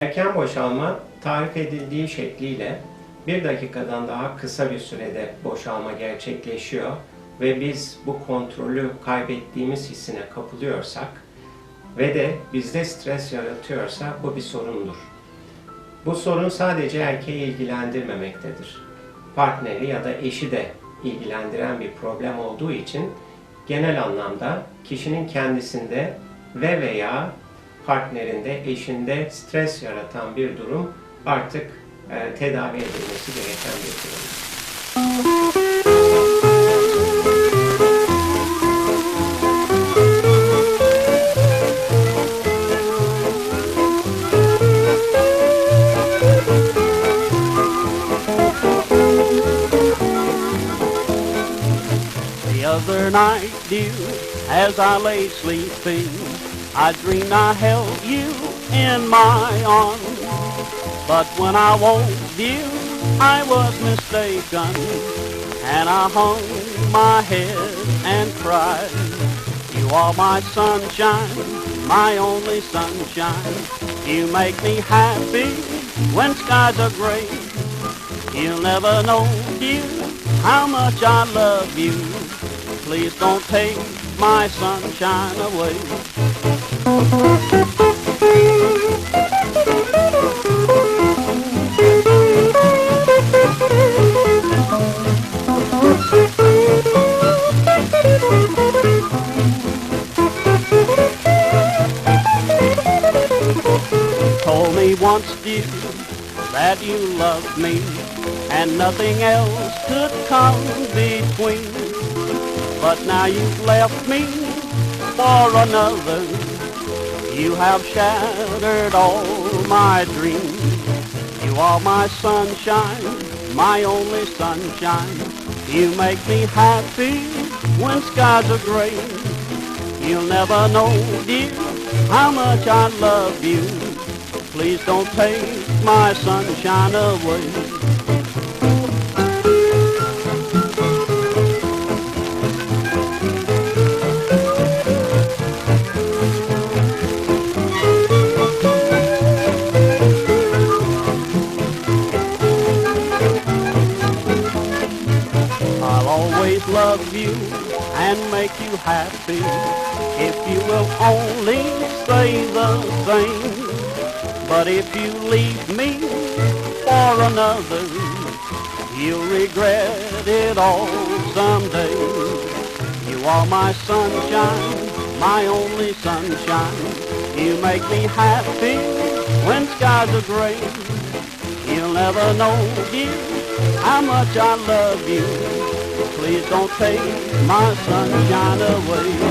Erken boşalma, tarif edildiği şekliyle 1 dakikadan daha kısa bir sürede boşalma gerçekleşiyor ve biz bu kontrolü kaybettiğimiz hissine kapılıyorsak ve de bizde stres yaratıyorsa bu bir sorundur. Bu sorun sadece erkeği ilgilendirmemektedir. Partneri ya da eşi de ilgilendiren bir problem olduğu için genel anlamda kişinin kendisinde ve veya partnerinde, eşinde stres yaratan bir durum artık tedavi edilmesi gereken bir durum. The other night, dear, as I lay sleeping, I dreamed I held you in my arms, but when I woke, dear, I was mistaken, and I hung my head and cried. You are my sunshine, my only sunshine. You make me happy when skies are gray. You'll never know, dear, how much I love you. Please don't take my sunshine away. You told me once, dear, that you loved me, and nothing else could come between. But now you've left me for another. You have shattered all my dreams. You are my sunshine, my only sunshine. You make me happy when skies are gray. You'll never know, dear, how much I love you. Please don't take my sunshine away. Love you and make you happy if you will only say the same. But if you leave me for another, you'll regret it all someday. You are my sunshine, my only sunshine. You make me happy when skies are gray. You'll never know, dear, how much I love you. Please don't take my sunshine away.